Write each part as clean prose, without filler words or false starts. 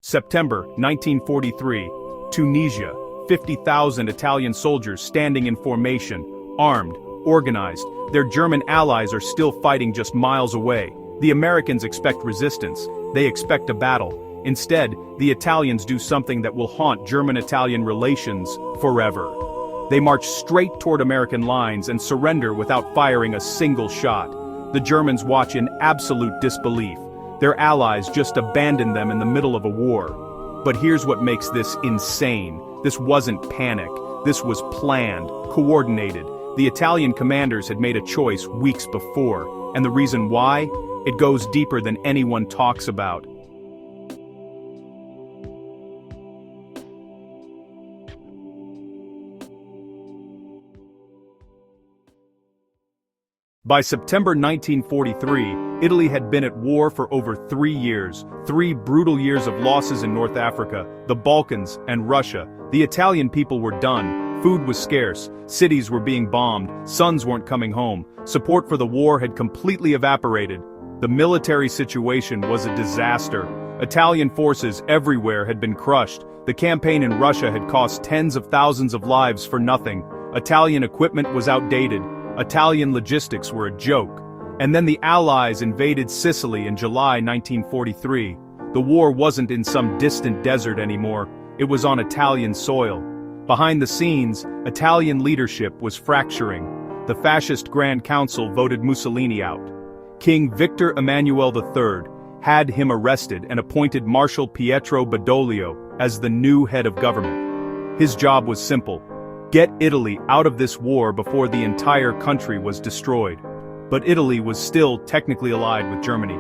September 1943, Tunisia, 50,000 Italian soldiers standing in formation, armed, organized. Their German allies are still fighting just miles away. The Americans expect resistance. They expect a battle. Instead, the Italians do something that will haunt German-Italian relations forever. They march straight toward American lines and surrender without firing a single shot. The Germans watch in absolute disbelief. Their allies just abandoned them in the middle of a war. But here's what makes this insane. This wasn't panic. This was planned, coordinated. The Italian commanders had made a choice weeks before, and the reason why? It goes deeper than anyone talks about. By September 1943, Italy had been at war for over 3 years, 3 brutal years of losses in North Africa, the Balkans, and Russia. The Italian people were done. Food was scarce, cities were being bombed, sons weren't coming home, support for the war had completely evaporated. The military situation was a disaster. Italian forces everywhere had been crushed. The campaign in Russia had cost tens of thousands of lives for nothing. Italian equipment was outdated. Italian logistics were a joke. And then the Allies invaded Sicily in July 1943. The war wasn't in some distant desert anymore. It was on Italian soil. Behind the scenes, Italian leadership was fracturing. The fascist Grand Council voted Mussolini out. King Victor Emmanuel III had him arrested and appointed Marshal Pietro Badoglio as the new head of government. His job was simple: get Italy out of this war before the entire country was destroyed. But Italy was still technically allied with Germany.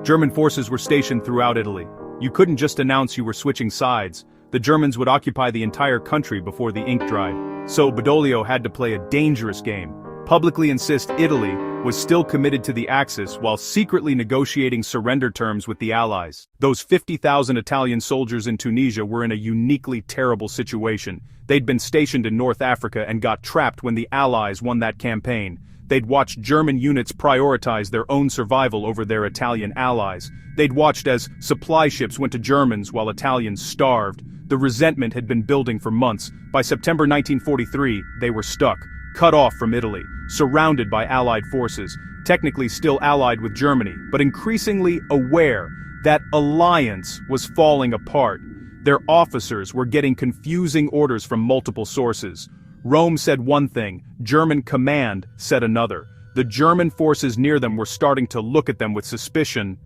German forces were stationed throughout Italy. You couldn't just announce you were switching sides. The Germans would occupy the entire country before the ink dried. So Badoglio had to play a dangerous game. Publicly insist Italy was still committed to the Axis while secretly negotiating surrender terms with the Allies. Those 50,000 Italian soldiers in Tunisia were in a uniquely terrible situation. They'd been stationed in North Africa and got trapped when the Allies won that campaign. They'd watched German units prioritize their own survival over their Italian allies. They'd watched as supply ships went to Germans while Italians starved. The resentment had been building for months. By September 1943, they were stuck, cut off from Italy, surrounded by Allied forces, technically still allied with Germany, but increasingly aware that alliance was falling apart. Their officers were getting confusing orders from multiple sources. Rome said one thing, German command said another. The German forces near them were starting to look at them with suspicion.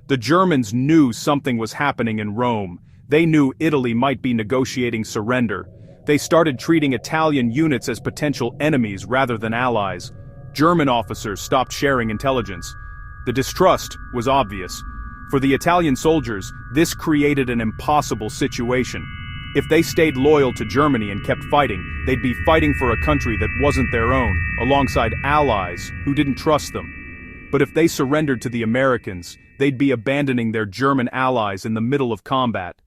The Germans knew something was happening in Rome. They knew Italy might be negotiating surrender. They started treating Italian units as potential enemies rather than allies. German officers stopped sharing intelligence. The distrust was obvious. For the Italian soldiers, this created an impossible situation. If they stayed loyal to Germany and kept fighting, they'd be fighting for a country that wasn't their own, alongside allies who didn't trust them. But if they surrendered to the Americans, they'd be abandoning their German allies in the middle of combat.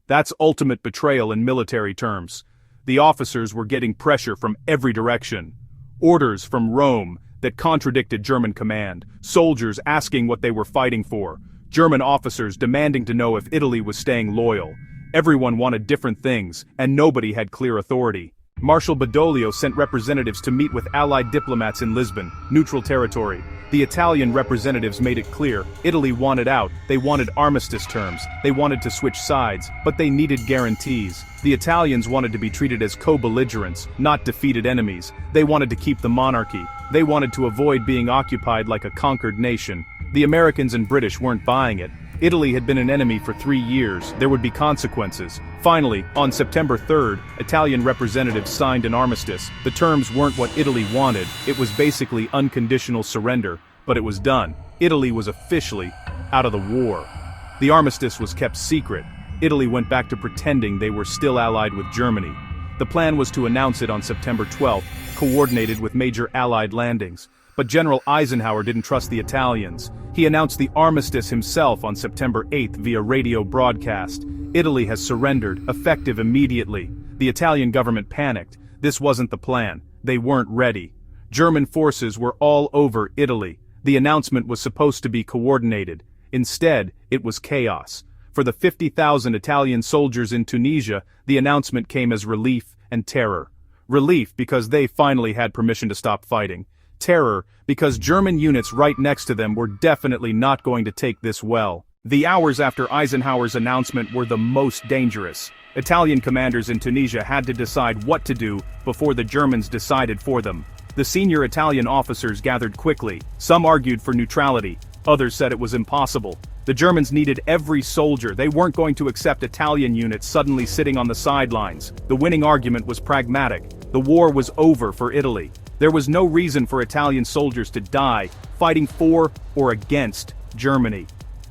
That's ultimate betrayal in military terms. The officers were getting pressure from every direction. Orders from Rome that contradicted German command, soldiers asking what they were fighting for, German officers demanding to know if Italy was staying loyal. Everyone wanted different things, and nobody had clear authority. Marshal Badoglio sent representatives to meet with Allied diplomats in Lisbon, neutral territory. The Italian representatives made it clear, Italy wanted out, they wanted armistice terms, they wanted to switch sides, but they needed guarantees. The Italians wanted to be treated as co-belligerents, not defeated enemies. They wanted to keep the monarchy. They wanted to avoid being occupied like a conquered nation. The Americans and British weren't buying it. Italy had been an enemy for 3 years, there would be consequences. Finally, on September 3rd, Italian representatives signed an armistice. The terms weren't what Italy wanted, it was basically unconditional surrender, but it was done. Italy was officially out of the war. The armistice was kept secret. Italy went back to pretending they were still allied with Germany. The plan was to announce it on September 12th, coordinated with major Allied landings. But General Eisenhower didn't trust the Italians. He announced the armistice himself on September 8th via radio broadcast. Italy has surrendered, effective immediately. The Italian government panicked. This wasn't the plan. They weren't ready. German forces were all over Italy. The announcement was supposed to be coordinated. Instead, it was chaos. For the 50,000 Italian soldiers in Tunisia, the announcement came as relief and terror. Relief because they finally had permission to stop fighting. Terror because German units right next to them were definitely not going to take this well. The hours after Eisenhower's announcement were the most dangerous. Italian commanders in Tunisia had to decide what to do before the Germans decided for them. The senior Italian officers gathered quickly. Some argued for neutrality. Others said it was impossible. The Germans needed every soldier. They weren't going to accept Italian units suddenly sitting on the sidelines. The winning argument was pragmatic. The war was over for Italy. There was no reason for Italian soldiers to die, fighting for or against Germany.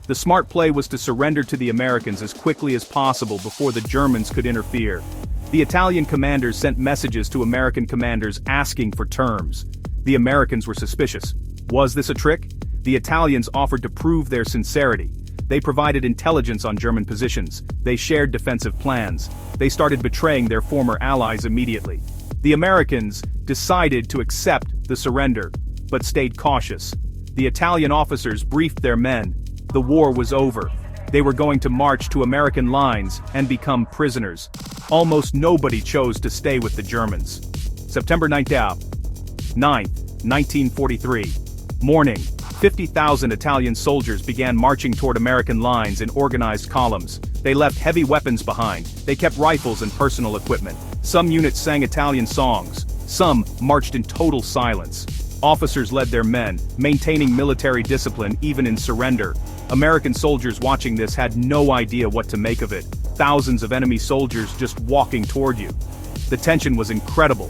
The smart play was to surrender to the Americans as quickly as possible before the Germans could interfere. The Italian commanders sent messages to American commanders asking for terms. The Americans were suspicious. Was this a trick? The Italians offered to prove their sincerity. They provided intelligence on German positions. They shared defensive plans. They started betraying their former allies immediately. The Americans decided to accept the surrender, but stayed cautious. The Italian officers briefed their men. The war was over. They were going to march to American lines and become prisoners. Almost nobody chose to stay with the Germans. September 9th, 1943. Morning. 50,000 Italian soldiers began marching toward American lines in organized columns. They left heavy weapons behind. They kept rifles and personal equipment. Some units sang Italian songs. Some marched in total silence. Officers led their men, maintaining military discipline even in surrender. American soldiers watching this had no idea what to make of it. Thousands of enemy soldiers just walking toward you. The tension was incredible.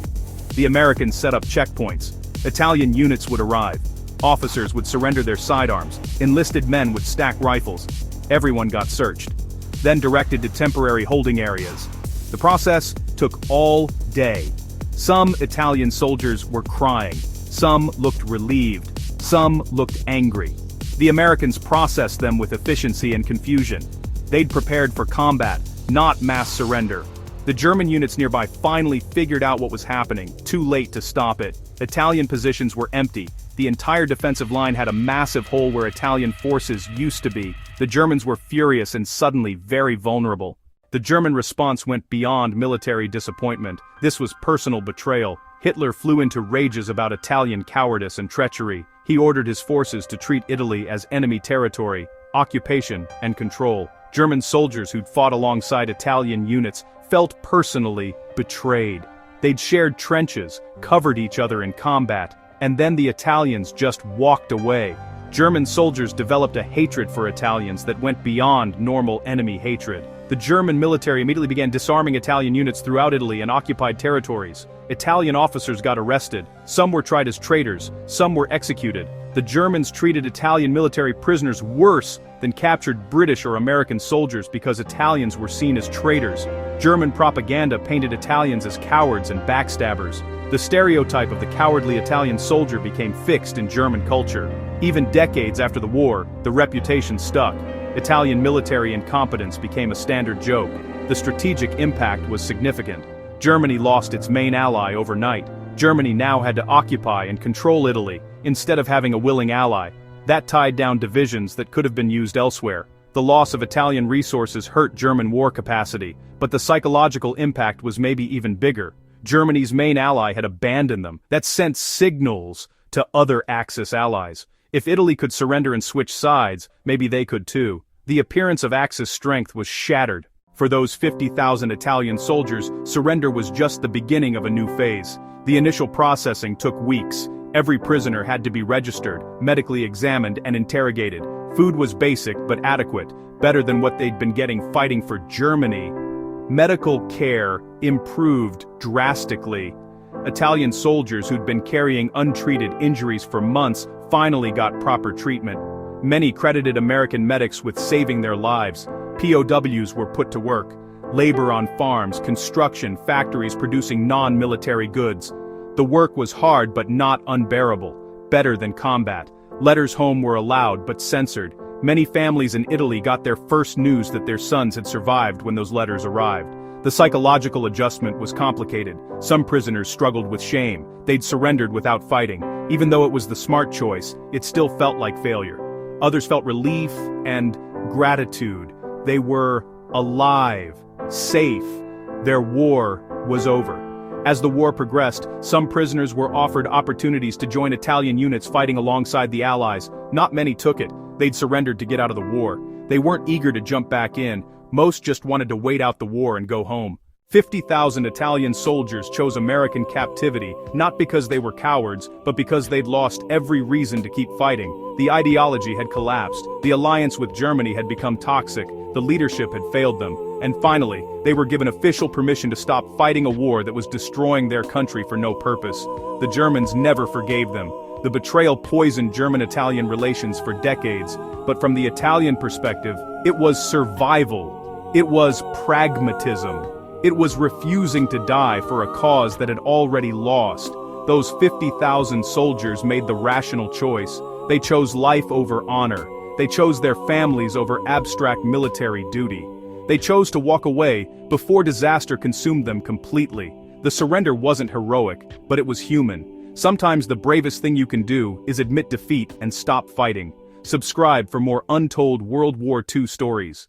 The Americans set up checkpoints. Italian units would arrive. Officers would surrender their sidearms. Enlisted men would stack rifles. Everyone got searched, then directed to temporary holding areas. The process took all day. Some Italian soldiers were crying. Some looked relieved. Some looked angry. The Americans processed them with efficiency and confusion. They'd prepared for combat, not mass surrender. The German units nearby finally figured out what was happening, too late to stop it. Italian positions were empty. The entire defensive line had a massive hole where Italian forces used to be. The Germans were furious and suddenly very vulnerable. The German response went beyond military disappointment. This was personal betrayal. Hitler flew into rages about Italian cowardice and treachery. He ordered his forces to treat Italy as enemy territory, occupation, and control. German soldiers who'd fought alongside Italian units felt personally betrayed. They'd shared trenches, covered each other in combat, and then the Italians just walked away. German soldiers developed a hatred for Italians that went beyond normal enemy hatred. The German military immediately began disarming Italian units throughout Italy and occupied territories. Italian officers got arrested. Some were tried as traitors. Some were executed. The Germans treated Italian military prisoners worse than captured British or American soldiers because Italians were seen as traitors. German propaganda painted Italians as cowards and backstabbers. The stereotype of the cowardly Italian soldier became fixed in German culture. Even decades after the war, the reputation stuck. Italian military incompetence became a standard joke. The strategic impact was significant. Germany lost its main ally overnight. Germany now had to occupy and control Italy, instead of having a willing ally. That tied down divisions that could have been used elsewhere. The loss of Italian resources hurt German war capacity, but the psychological impact was maybe even bigger. Germany's main ally had abandoned them. That sent signals to other Axis allies. If Italy could surrender and switch sides, maybe they could too. The appearance of Axis strength was shattered. For those 50,000 Italian soldiers, surrender was just the beginning of a new phase. The initial processing took weeks. Every prisoner had to be registered, medically examined, and interrogated. Food was basic but adequate, better than what they'd been getting fighting for Germany. Medical care improved drastically. Italian soldiers who'd been carrying untreated injuries for months finally got proper treatment. Many credited American medics with saving their lives. POWs were put to work. Labor on farms, construction, factories producing non-military goods. The work was hard but not unbearable. Better than combat. Letters home were allowed but censored. Many families in Italy got their first news that their sons had survived when those letters arrived. The psychological adjustment was complicated. Some prisoners struggled with shame. They'd surrendered without fighting. Even though it was the smart choice, it still felt like failure. Others felt relief and gratitude. They were alive, safe. Their war was over. As the war progressed, some prisoners were offered opportunities to join Italian units fighting alongside the Allies. Not many took it. They'd surrendered to get out of the war. They weren't eager to jump back in. Most just wanted to wait out the war and go home. 50,000 Italian soldiers chose American captivity, not because they were cowards, but because they'd lost every reason to keep fighting. The ideology had collapsed, the alliance with Germany had become toxic, the leadership had failed them, and finally, they were given official permission to stop fighting a war that was destroying their country for no purpose. The Germans never forgave them. The betrayal poisoned German-Italian relations for decades, but from the Italian perspective, it was survival. It was pragmatism. It was refusing to die for a cause that had already lost. Those 50,000 soldiers made the rational choice. They chose life over honor. They chose their families over abstract military duty. They chose to walk away before disaster consumed them completely. The surrender wasn't heroic, but it was human. Sometimes the bravest thing you can do is admit defeat and stop fighting. Subscribe for more untold World War II stories.